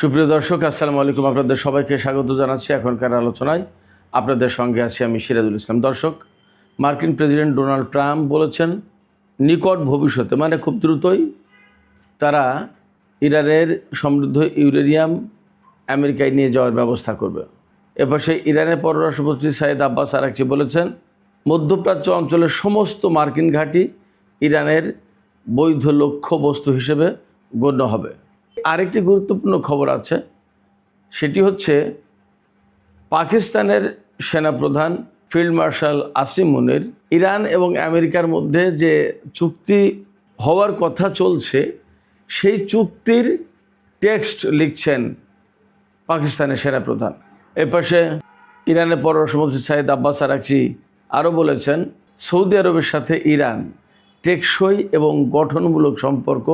সুপ্রিয় দর্শক, আসসালামু আলাইকুম। আপনাদের সবাইকে স্বাগত জানাচ্ছি এখনকার আলোচনায়। আপনাদের সঙ্গে আছি আমি সিরাজুল ইসলাম। দর্শক, মার্কিন প্রেসিডেন্ট ডোনাল্ড ট্রাম্প বলেছেন নিকট ভবিষ্যতে মানে খুব দ্রুতই তারা ইরানের সমৃদ্ধ ইউরেনিয়াম আমেরিকায় নিয়ে যাওয়ার ব্যবস্থা করবে। এরপর সেই ইরানের পররাষ্ট্রমন্ত্রী সাইদ আব্বাস আরাকচি বলেছেন মধ্যপ্রাচ্য অঞ্চলের সমস্ত মার্কিন ঘাঁটি ইরানের বৈধ লক্ষ্যবস্তু হিসেবে গণ্য হবে। আরেকটি গুরুত্বপূর্ণ খবর আছে, সেটি হচ্ছে পাকিস্তানের সেনাপ্রধান ফিল্ড মার্শাল আসিম মুনির ইরান এবং আমেরিকার মধ্যে যে চুক্তি হওয়ার কথা চলছে সেই চুক্তির টেক্সট লিখছেন পাকিস্তানের সেনাপ্রধান। এপাশে ইরানের পররাষ্ট্রমন্ত্রী সাইদ আব্বাস আরাকচি আরও বলেছেন সৌদি আরবের সাথে ইরান টেকসই এবং গঠনমূলক সম্পর্ক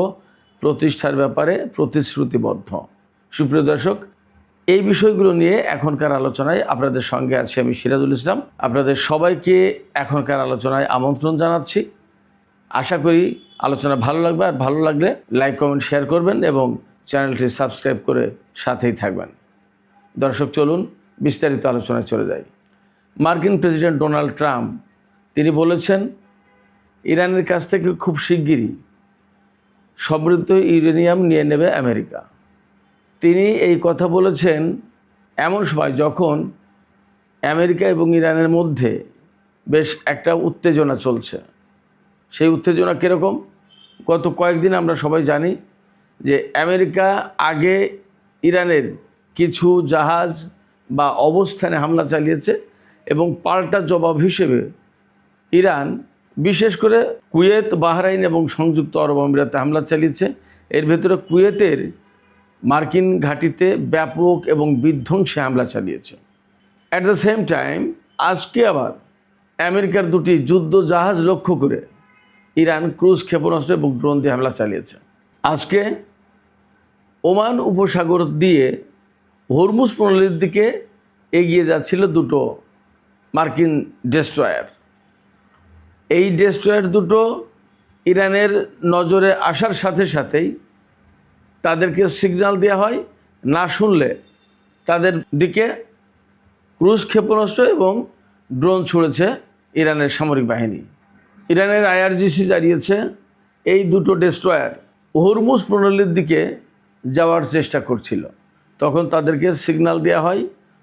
প্রতিষ্ঠার ব্যাপারে প্রতিশ্রুতিবদ্ধ। সুপ্রিয় দর্শক, এই বিষয়গুলো নিয়ে এখনকার আলোচনায় আপনাদের সঙ্গে আছি আমি সিরাজুল ইসলাম। আপনাদের সবাইকে এখনকার আলোচনায় আমন্ত্রণ জানাচ্ছি। আশা করি আলোচনা ভালো লাগবে, আর ভালো লাগলে লাইক কমেন্ট শেয়ার করবেন এবং চ্যানেলটি সাবস্ক্রাইব করে সাথেই থাকবেন। দর্শক, চলুন বিস্তারিত আলোচনায় চলে যাই। মার্কিন প্রেসিডেন্ট ডোনাল্ড ট্রাম্প তিনি বলেছেন ইরানের কাছ থেকে খুব শিগগিরই সমৃদ্ধ ইউরেনিয়াম নিয়ে নেবে আমেরিকা। তিনি এই কথা বলেছেন এমন সময় যখন আমেরিকা এবং ইরানের মধ্যে বেশ একটা উত্তেজনা চলছে। সেই উত্তেজনা কীরকম? গত কয়েকদিন আমরা সবাই জানি যে আমেরিকা আগে ইরানের কিছু জাহাজ বা অবস্থানে হামলা চালিয়েছে এবং পাল্টা জবাব হিসেবে ইরান বিশেষ করে কুয়েত, বাহরাইন এবং সংযুক্ত আরব আমিরাতে হামলা চালিয়েছে। এর ভেতরে কুয়েতের মার্কিন ঘাঁটিতে ব্যাপক এবং বিধ্বংসী হামলা চালিয়েছে। অ্যাট দ্য সেম টাইম আজকে আবার আমেরিকার দুটি যুদ্ধ জাহাজ লক্ষ্য করে ইরান ক্রুজ ক্ষেপণাস্ত্র এবং ড্রোন দিয়ে হামলা চালিয়েছে। আজকে ওমান উপসাগর দিয়ে হরমুজ প্রণালীর দিকে এগিয়ে যাচ্ছিল দুটো মার্কিন ডেস্ট্রয়ার। এই ডেস্ট্রয়ার দুটো ইরানের নজরে আসার সাথে সাথেই তাদেরকে সিগন্যাল দেওয়া হয়, না শুনলে তাদের দিকে ক্রুজ ক্ষেপণাস্ত্র এবং ড্রোন ছুঁড়েছে ইরানের সামরিক বাহিনী। ইরানের IRGC জানিয়েছে এই দুটো ডেস্ট্রয়ার হরমুজ প্রণালীর দিকে যাওয়ার চেষ্টা করছিল। তখন তাদেরকে সিগন্যাল দেওয়া হয়,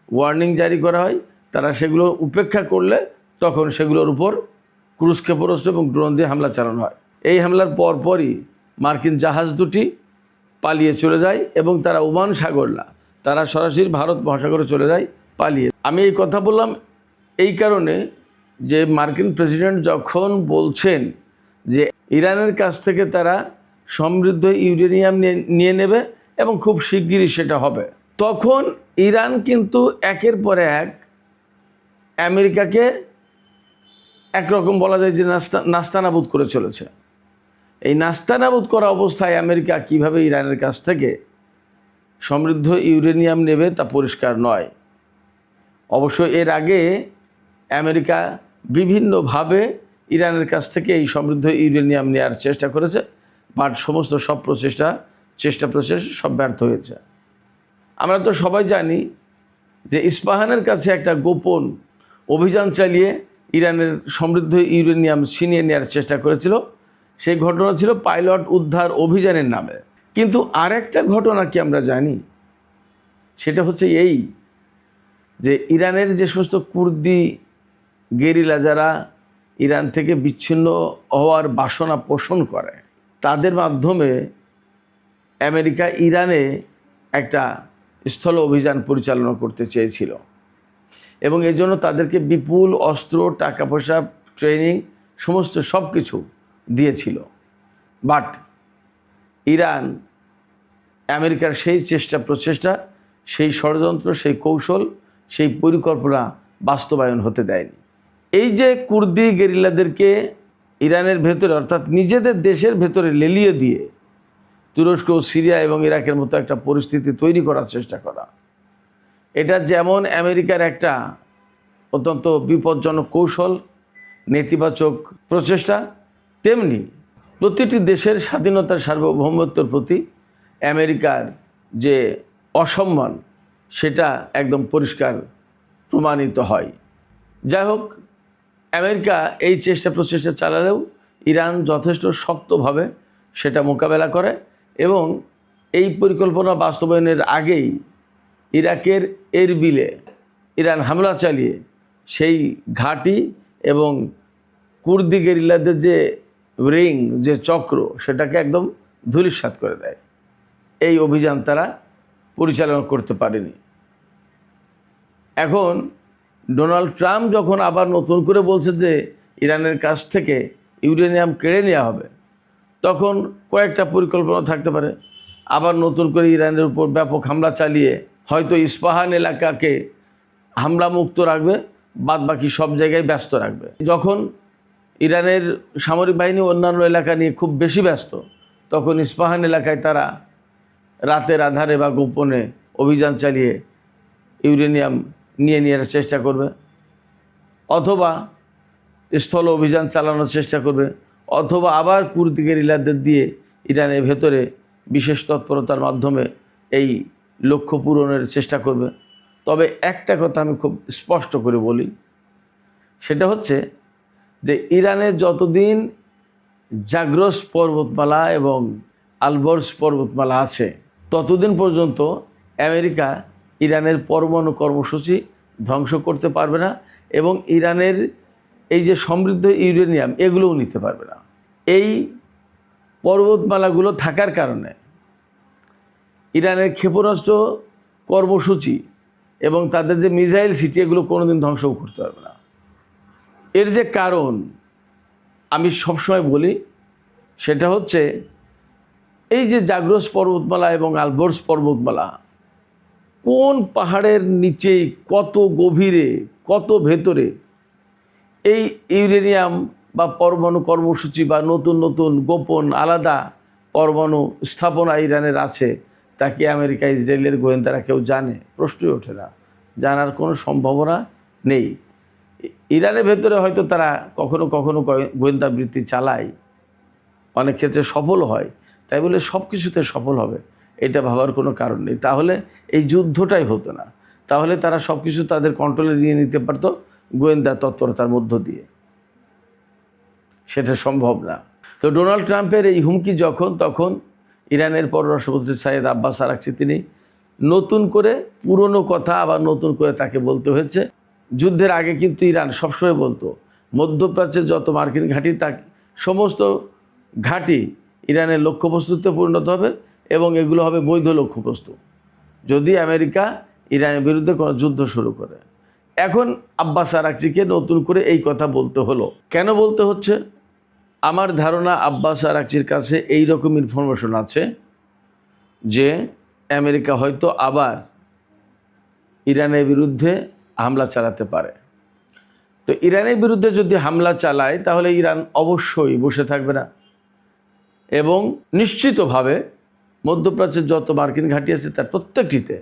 ওয়ার্নিং জারি করা হয়। তারা সেগুলো উপেক্ষা করলে তখন সেগুলোর উপর ক্রুজ ক্ষেপণাস্ত্র এবং ড্রোন দিয়ে হামলা চালানো হয়। এই হামলার পরপরই মার্কিন জাহাজ দুটি পালিয়ে চলে যায় এবং তারা ওমান সাগর না, তারা সরাসরি ভারত মহাসাগরে চলে যায় পালিয়ে। আমি এই কথা বললাম এই কারণে যে মার্কিন প্রেসিডেন্ট যখন বলছেন যে ইরানের কাছ থেকে তারা সমৃদ্ধ ইউরেনিয়াম নিয়ে নেবে এবং খুব শিগগিরই সেটা হবে, তখন ইরান কিন্তু একের পর এক আমেরিকাকে একরকম বলা যায় যে নাস্তানাবুদ করে চলেছে। এই নাস্তানাবুদ করা অবস্থায় আমেরিকা কিভাবে ইরানের কাছ থেকে সমৃদ্ধ ইউরেনিয়াম নেবে তা পরিষ্কার নয়। অবশ্য এর আগে আমেরিকা বিভিন্নভাবে ইরানের কাছ থেকে এই সমৃদ্ধ ইউরেনিয়াম নেওয়ার চেষ্টা করেছে, বাট সমস্ত সব প্রচেষ্টা সব ব্যর্থ হয়েছে। আমরা তো সবাই জানি যে ইস্পাহানের কাছে একটা গোপন অভিযান চালিয়ে ইরানের সমৃদ্ধ ইউরেনিয়াম ছিনিয়ে নেওয়ার চেষ্টা করেছিল। সেই ঘটনা ছিল পাইলট উদ্ধার অভিযানের নামে। কিন্তু আরেকটা ঘটনা কি আমরা জানি, সেটা হচ্ছে এই যে ইরানের যে সমস্ত কুর্দি গেরিলা যারা ইরান থেকে বিচ্ছিন্ন হওয়ার বাসনা পোষণ করে, তাদের মাধ্যমে আমেরিকা ইরানে একটা স্থল অভিযান পরিচালনা করতে চেয়েছিল এবং এর জন্য তাদেরকে বিপুল অস্ত্র, টাকা পয়সা, ট্রেনিং সমস্ত সব কিছু দিয়েছিল। বাট ইরান আমেরিকার সেই প্রচেষ্টা, সেই ষড়যন্ত্র, সেই কৌশল, সেই পরিকল্পনা বাস্তবায়ন হতে দেয়নি। এই যে কুর্দি গেরিলাদেরকে ইরানের ভেতরে অর্থাৎ নিজেদের দেশের ভেতরে লেলিয়ে দিয়ে তুরস্ক, সিরিয়া এবং ইরাকের মতো একটা পরিস্থিতি তৈরি করার চেষ্টা করা, এটা যেমন আমেরিকার একটা অত্যন্ত বিপজ্জনক কৌশল, নেতিবাচক প্রচেষ্টা, তেমনি প্রতিটি দেশের স্বাধীনতার সার্বভৌমত্বের প্রতি আমেরিকার যে অসম্মান সেটা একদম পরিষ্কার প্রমাণিত হয়। যাই হোক, আমেরিকা এই প্রচেষ্টা চালালেও ইরান যথেষ্ট শক্তভাবে সেটা মোকাবেলা করে এবং এই পরিকল্পনা বাস্তবায়নের আগেই ইরাকের এরবিলে ইরান হামলা চালিয়ে সেই ঘাঁটি এবং কুর্দি গেরিলাদের যে রিং, যে চক্র, সেটাকে একদম ধূলিসাৎ করে দেয়। এই অভিযান তারা পরিচালনা করতে পারেনি। এখন ডোনাল্ড ট্রাম্প যখন আবার নতুন করে বলছে যে ইরানের কাছ থেকে ইউরেনিয়াম কেড়ে নেওয়া হবে, তখন কয়েকটা পরিকল্পনা থাকতে পারে। আবার নতুন করে ইরানের উপর ব্যাপক হামলা চালিয়ে হয়তো ইস্পাহান এলাকাকে হামলা মুক্ত রাখবে, বাদ বাকি সব জায়গায় ব্যস্ত রাখবে। যখন ইরানের সামরিক বাহিনী অন্যান্য এলাকা নিয়ে খুব বেশি ব্যস্ত, তখন ইস্পাহান এলাকায় তারা রাতের আধারে বা গোপনে অভিযান চালিয়ে ইউরেনিয়াম নিয়ে নেওয়ার চেষ্টা করবে, অথবা স্থল অভিযান চালানোর চেষ্টা করবে, অথবা আবার কুর্দি গেরিলাদের দিয়ে ইরানের ভেতরে বিশেষ তৎপরতার মাধ্যমে এই লক্ষ্য পূরণের চেষ্টা করবে। তবে একটা কথা আমি খুব স্পষ্ট করে বলি, সেটা হচ্ছে যে ইরানের যতদিন জাগ্রস পর্বতমালা এবং আলবর্জ পর্বতমালা আছে, ততদিন পর্যন্ত আমেরিকা ইরানের পরমাণু কর্মসূচি ধ্বংস করতে পারবে না এবং ইরানের এই যে সমৃদ্ধ ইউরেনিয়াম, এগুলোও নিতে পারবে না। এই পর্বতমালাগুলো থাকার কারণে ইরানের ক্ষেপণাস্ত্র কর্মসূচি এবং তাদের যে মিসাইল সিটি, এগুলো কোনোদিন ধ্বংসও করতে পারবে না। এর যে কারণ আমি সবসময় বলি, সেটা হচ্ছে এই যে জাগ্রস পর্বতমালা এবং আলবর্জ পর্বতমালা কোন পাহাড়ের নিচে, কত গভীরে, কত ভেতরে এই ইউরেনিয়াম বা পরমাণু কর্মসূচি বা নতুন নতুন গোপন আলাদা পরমাণু স্থাপনা ইরানের আছে, তা কি আমেরিকা ইসরায়েলের গোয়েন্দারা কেউ জানে? প্রশ্নই ওঠে না, জানার কোনো সম্ভাবনা নেই। ইরানের ভেতরে হয়তো তারা কখনো কখনো গোয়েন্দা বৃত্তি চালায়, অনেক ক্ষেত্রে সফল হয়, তাই বলে সব কিছুতে সফল হবে এটা ভাবার কোনো কারণ নেই। তাহলে এই যুদ্ধটাই হতো না, তাহলে তারা সব কিছু তাদের কন্ট্রোলে নিয়ে নিতে পারতো গোয়েন্দা তৎপরতার মধ্য দিয়ে। সেটা সম্ভব না। তো ডোনাল্ড ট্রাম্পের এই হুমকি তখন ইরানের পররাষ্ট্রমন্ত্রী সাইয়েদ আব্বাস আরাকচি তিনি নতুন করে পুরনো কথা আবার নতুন করে তাকে বলতে হয়েছে। যুদ্ধের আগে কিন্তু ইরান সবসময় বলতো মধ্যপ্রাচ্যের যত মার্কিন ঘাঁটি, তা সমস্ত ঘাঁটি ইরানের লক্ষ্যবস্তুতে পরিণত হবে এবং এগুলো হবে বৈধ লক্ষ্যবস্তু যদি আমেরিকা ইরানের বিরুদ্ধে কোনো যুদ্ধ শুরু করে। এখন আব্বাস আরাকচিকে নতুন করে এই কথা বলতে হলো। কেন বলতে হচ্ছে? আমার ধারণা আব্বাস আরাকচির কাছে এই রকম ইনফরমেশন আছে যে আমেরিকা হয়তো আবার ইরানের বিরুদ্ধে হামলা চালাতে পারে। তো ইরানের বিরুদ্ধে যদি হামলা চালায়, তাহলে ইরান অবশ্যই বসে থাকবে না এবং নিশ্চিতভাবে মধ্যপ্রাচ্যের যত মার্কিন ঘাঁটি আছে তার প্রত্যেকটিতে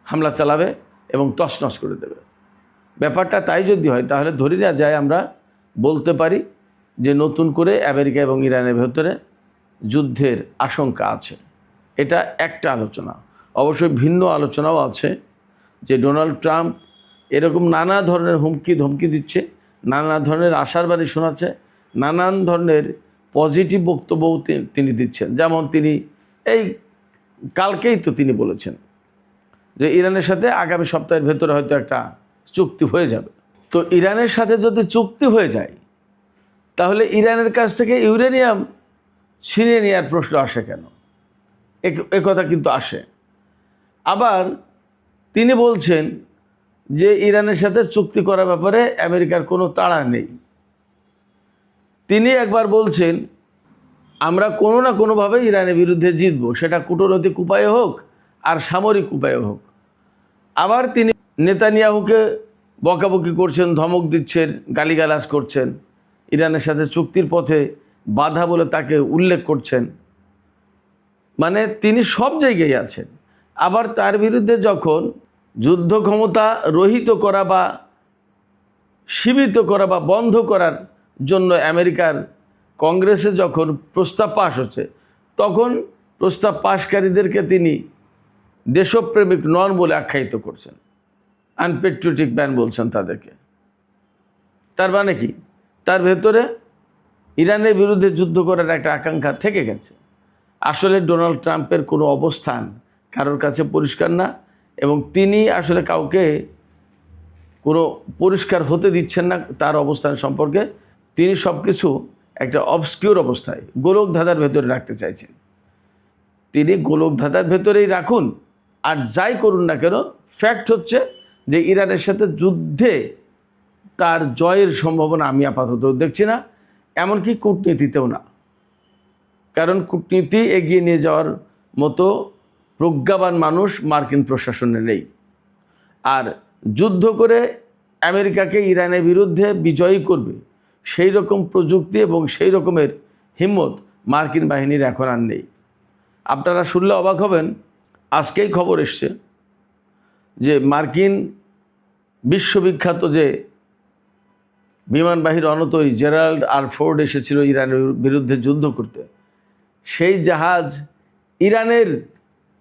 হামলা চালাবে এবং তছনছ করে দেবে। ব্যাপারটা তাই যদি হয়, তাহলে ধরে নেওয়া যায়, আমরা বলতে পারি যে নতুন করে আমেরিকা এবং ইরানের ভেতরে যুদ্ধের আশঙ্কা আছে। এটা একটা আলোচনা। অবশ্যই ভিন্ন আলোচনাও আছে যে ডোনাল্ড ট্রাম্প এরকম নানা ধরনের হুমকি ধমকি দিচ্ছে, নানা ধরনের আশার বাণী শোনাচ্ছে, নানান ধরনের পজিটিভ বক্তব্যও তিনি দিচ্ছেন। যেমন তিনি এই কালকেই তো তিনি বলেছেন যে ইরানের সাথে আগামী সপ্তাহের ভেতরে হয়তো একটা চুক্তি হয়ে যাবে। তো ইরানের সাথে যদি চুক্তি হয়ে যায়, তাহলে ইরানের কাছ থেকে ইউরেনিয়াম ছিনিয়ে নেওয়ার প্রশ্ন আসে কেন? এ কথা কিন্তু আসে। আবার তিনি বলছেন যে ইরানের সাথে চুক্তি করার ব্যাপারে আমেরিকার কোনো তাড়া নেই। তিনি একবার বলছেন আমরা কোনো না কোনোভাবে ইরানের বিরুদ্ধে জিতব, সেটা কূটনৈতিক উপায়ে হোক আর সামরিক উপায়ে হোক। আবার তিনি নেতানিয়াহুকে বকাবকি করছেন, ধমক দিচ্ছেন, গালিগালাজ করছেন, ইরানের সাথে চুক্তির পথে বাধা বলে তাকে উল্লেখ করছেন। মানে তিনি সব জায়গায় আছেন। আবার তার বিরুদ্ধে যখন যুদ্ধ ক্ষমতা রহিত করা বা সীমিত করা বা বন্ধ করার জন্য আমেরিকার কংগ্রেসে যখন প্রস্তাব পাশ হচ্ছে, তখন প্রস্তাব পাশকারীদেরকে তিনি দেশপ্রেমিক নন বলে আখ্যায়িত করছেন, আনপেট্রিয়টিক ম্যান বলছেন তাদেরকে। তার মানে কি? তার ভেতরে ইরানের বিরুদ্ধে যুদ্ধ করার একটা আকাঙ্ক্ষা থেকে গেছে। আসলে ডোনাল্ড ট্রাম্পের কোনো অবস্থান কারোর কাছে পরিষ্কার না, এবং তিনি আসলে কাউকে কোনো পরিষ্কার হতে দিচ্ছেন না তার অবস্থান সম্পর্কে। তিনি সব কিছু একটা অবস্কিউর অবস্থায় গোলক ধাঁধার ভেতরে রাখতে চাইছেন। তিনি গোলক ধাঁধার ভেতরেই রাখুন, আর যাই করুন না কেন, ফ্যাক্ট হচ্ছে যে ইরানের সাথে যুদ্ধে তার জয়ের সম্ভাবনা আমি আপাতত দেখছি না, এমনকি কূটনীতিতেও না। কারণ কূটনীতি এগিয়ে নিয়ে যাওয়ার মতো প্রজ্ঞাবান মানুষ মার্কিন প্রশাসনে নেই। আর যুদ্ধ করে আমেরিকাকে ইরানের বিরুদ্ধে বিজয়ী করবে সেই রকম প্রযুক্তি এবং সেই রকমের হিম্মত মার্কিন বাহিনীর এখন আর নেই। আপনারা শুনলে অবাক হবেন, আজকেই খবর এসছে যে মার্কিন বিশ্ববিখ্যাত যে বিমানবাহী রণতরী জেরাল্ড আর ফোর্ড এসেছিল ইরানের বিরুদ্ধে যুদ্ধ করতে, সেই জাহাজ ইরানের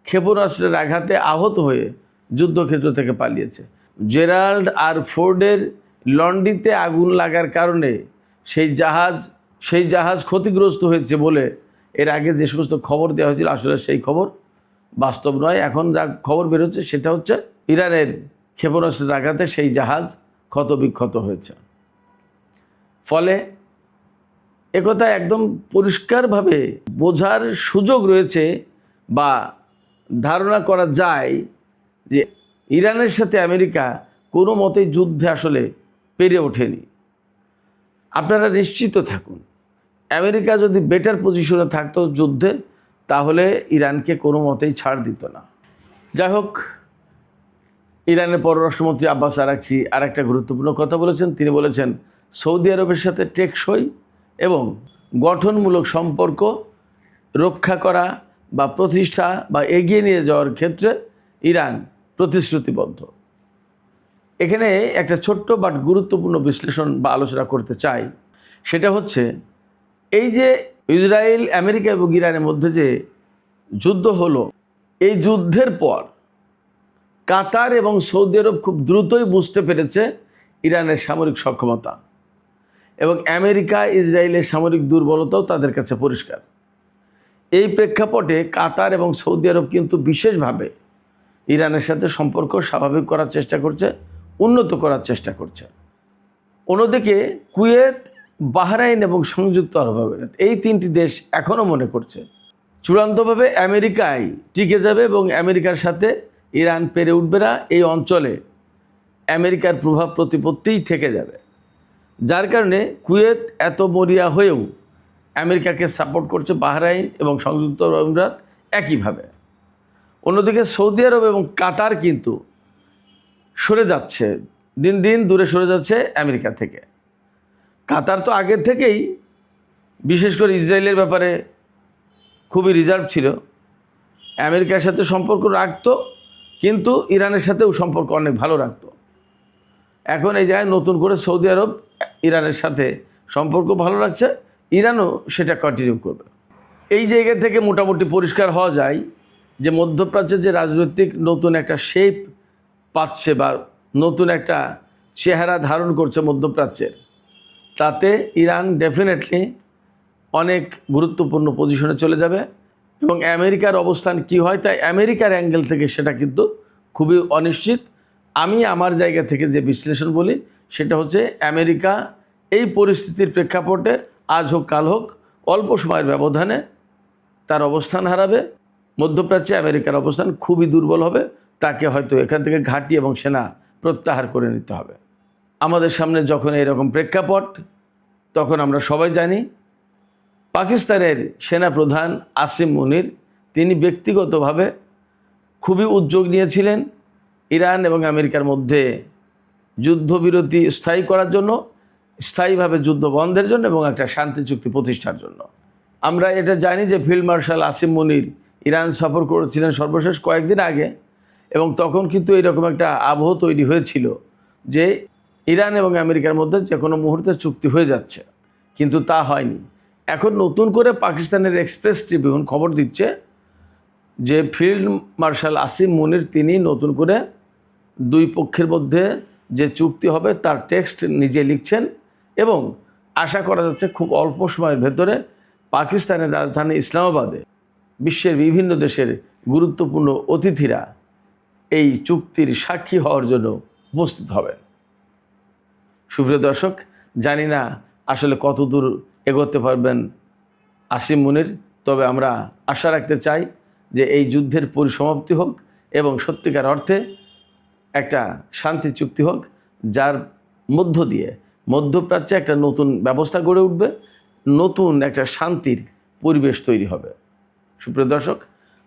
ক্ষেপণাস্ত্রের আঘাতে আহত হয়ে যুদ্ধক্ষেত্র থেকে পালিয়েছে। জেরাল্ড আর ফোর্ডের লন্ড্রিতে আগুন লাগার কারণে সেই জাহাজ ক্ষতিগ্রস্ত হয়েছে বলে এর আগে যে সমস্ত খবর দেওয়া হয়েছিল, আসলে সেই খবর বাস্তব নয়। এখন যা খবর বেরোচ্ছে সেটা হচ্ছে ইরানের ক্ষেপণাস্ত্রের আঘাতে সেই জাহাজ ক্ষতবিক্ষত হয়েছে। ফলে একথা একদম পরিষ্কারভাবে বোঝার সুযোগ রয়েছে বা ধারণা করা যায় যে ইরানের সাথে আমেরিকা কোনো মতেই যুদ্ধে আসলে পেরে ওঠেনি। আপনারা নিশ্চিত থাকুন, আমেরিকা যদি বেটার পজিশনে থাকতো যুদ্ধে, তাহলে ইরানকে কোনো মতেই ছাড় দিত না। যাই হোক, ইরানের পররাষ্ট্রমন্ত্রী আব্বাস আরাকচি আর একটা গুরুত্বপূর্ণ কথা বলেছেন। তিনি বলেছেন, সৌদি আরবের সাথে টেকসই এবং গঠনমূলক সম্পর্ক রক্ষা করা বা প্রতিষ্ঠা বা এগিয়ে নিয়ে যাওয়ার ক্ষেত্রে ইরান প্রতিশ্রুতিবদ্ধ। এখানে একটা ছোট্ট বাট গুরুত্বপূর্ণ বিশ্লেষণ বা আলোচনা করতে চাই। সেটা হচ্ছে, এই যে ইসরায়েল, আমেরিকা এবং ইরানের মধ্যে যে যুদ্ধ হলো, এই যুদ্ধের পর কাতার এবং সৌদি আরব খুব দ্রুতই বুঝতে পেরেছে ইরানের সামরিক সক্ষমতা, এবং আমেরিকা ইসরায়েলের সামরিক দুর্বলতাও তাদের কাছে পরিষ্কার। এই প্রেক্ষাপটে কাতার এবং সৌদি আরব কিন্তু বিশেষভাবে ইরানের সাথে সম্পর্ক স্বাভাবিক করার চেষ্টা করছে, উন্নত করার চেষ্টা করছে। অন্যদিকে কুয়েত, বাহরাইন এবং সংযুক্ত আরব আমিরাত, এই তিনটি দেশ এখনও মনে করছে চূড়ান্তভাবে আমেরিকাই টিকে যাবে এবং আমেরিকার সাথে ইরান পেরে উঠবে না। এই অঞ্চলে আমেরিকার প্রভাব প্রতিপত্তিই থেকে যাবে, যার কারণে কুয়েত এত মরিয়া হয়েও আমেরিকাকে সাপোর্ট করছে, বাহরাইন এবং সংযুক্ত আরব আমিরাত একইভাবে। অন্যদিকে সৌদি আরব এবং কাতার কিন্তু সরে যাচ্ছে, দিন দিন দূরে সরে যাচ্ছে আমেরিকা থেকে। কাতার তো আগের থেকেই বিশেষ করে ইসরায়েলের ব্যাপারে খুবই রিজার্ভ ছিল, আমেরিকার সাথে সম্পর্ক রাখতো, কিন্তু ইরানের সাথেও সম্পর্ক অনেক ভালো রাখতো। এখন এই জায়গায় নতুন করে সৌদি আরব ইরানের সাথে সম্পর্ক ভালো রাখছে, ইরানও সেটা কন্টিনিউ করবে। এই জায়গা থেকে মোটামুটি পরিষ্কার হওয়া যায় যে মধ্যপ্রাচ্যে যে রাজনৈতিক নতুন একটা শেপ পাচ্ছে বা নতুন একটা চেহারা ধারণ করছে মধ্যপ্রাচ্যের, তাতে ইরান ডেফিনেটলি অনেক গুরুত্বপূর্ণ পজিশনে চলে যাবে। এবং আমেরিকার অবস্থান কি হয়, তাই আমেরিকার অ্যাঙ্গেল থেকে সেটা কিন্তু খুবই অনিশ্চিত। আমি আমার জায়গা থেকে যে বিশ্লেষণ বলি সেটা হচ্ছে, আমেরিকা এই পরিস্থিতির প্রেক্ষাপটে আজ হোক কাল হোক অল্প সময়ের ব্যবধানে তার অবস্থান হারাবে। মধ্যপ্রাচ্যে আমেরিকার অবস্থান খুবই দুর্বল হবে, তাকে হয়তো এখান থেকে ঘাঁটি এবং সেনা প্রত্যাহার করে নিতে হবে। আমাদের সামনে যখন এরকম প্রেক্ষাপট, তখন আমরা সবাই জানি পাকিস্তানের সেনাপ্রধান আসিম মুনির তিনি ব্যক্তিগতভাবে খুবই উদ্যোগ নিয়েছিলেন ইরান এবং আমেরিকার মধ্যে যুদ্ধবিরতি স্থায়ী করার জন্য, স্থায়ীভাবে যুদ্ধ বন্ধের জন্য এবং একটা শান্তি চুক্তি প্রতিষ্ঠার জন্য। আমরা এটা জানি যে ফিল্ড মার্শাল আসিম মুনির ইরান সফর করেছিলেন সর্বশেষ কয়েকদিন আগে, এবং তখন কিন্তু এরকম একটা আবহ তৈরি হয়েছিল যে ইরান এবং আমেরিকার মধ্যে যে কোনো মুহূর্তে চুক্তি হয়ে যাচ্ছে, কিন্তু তা হয়নি। এখন নতুন করে পাকিস্তানের এক্সপ্রেস ট্রিবিউন খবর দিচ্ছে যে ফিল্ড মার্শাল আসিম মুনির তিনি নতুন করে দুই পক্ষের মধ্যে যে চুক্তি হবে তার টেক্সট নিজে লিখছেন এবং আশা করা যাচ্ছে খুব অল্প সময়ের ভেতরে পাকিস্তানের রাজধানী ইসলামাবাদে বিশ্বের বিভিন্ন দেশের গুরুত্বপূর্ণ অতিথিরা এই চুক্তির সাক্ষী হওয়ার জন্য উপস্থিত হবেন। সুপ্রিয় দর্শক, জানি না আসলে কতদূর এগোতে পারবেন আসিম মুনির, তবে আমরা আশা রাখতে চাই যে এই যুদ্ধের পরিসমাপ্তি হোক এবং সত্যিকার অর্থে একটা শান্তি চুক্তি হোক, যার মধ্য দিয়ে মধ্যপ্রাচ্যে একটা নতুন ব্যবস্থা গড়ে উঠবে, নতুন একটা শান্তির পরিবেশ তৈরি হবে। সুপ্রিয় দর্শক,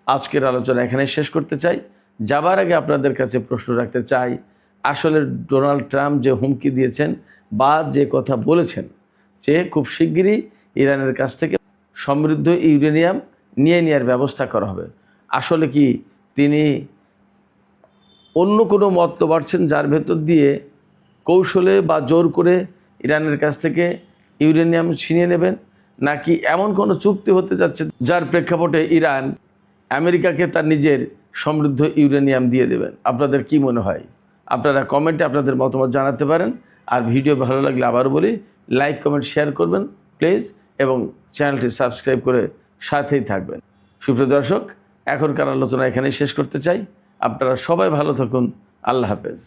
আজকের আলোচনা এখানে শেষ করতে চাই। যাবার আগে আপনাদের কাছে প্রশ্ন রাখতে চাই, আসলে ডোনাল্ড ট্রাম্প যে হুমকি দিয়েছেন বা যে কথা বলেছেন যে খুব শিগগিরই ইরানের কাছ থেকে সমৃদ্ধ ইউরেনিয়াম নিয়ে নেওয়ার ব্যবস্থা করা হবে, আসলে কি তিনি অন্য কোনো মতলব বাড়ছেন যার ভেতর দিয়ে কৌশলে বা জোর করে ইরানের কাছ থেকে ইউরেনিয়াম ছিনিয়ে নেবেন, নাকি এমন কোনো চুক্তি হতে যাচ্ছে যার প্রেক্ষাপটে ইরান আমেরিকাকে তার নিজের সমৃদ্ধ ইউরেনিয়াম দিয়ে দেবেন? আপনাদের কি মনে হয়? আপনারা কমেন্টে আপনাদের মতামত জানাতে পারেন। আর ভিডিও ভালো লাগলে আবারও বলি, লাইক কমেন্ট শেয়ার করবেন প্লিজ, এবং চ্যানেলটি সাবস্ক্রাইব করে সাথেই থাকবেন। সুপ্রিয় দর্শক, এখনকার আলোচনা এখানেই শেষ করতে চাই। আপনারা সবাই ভালো থাকুন। আল্লাহ হাফেজ।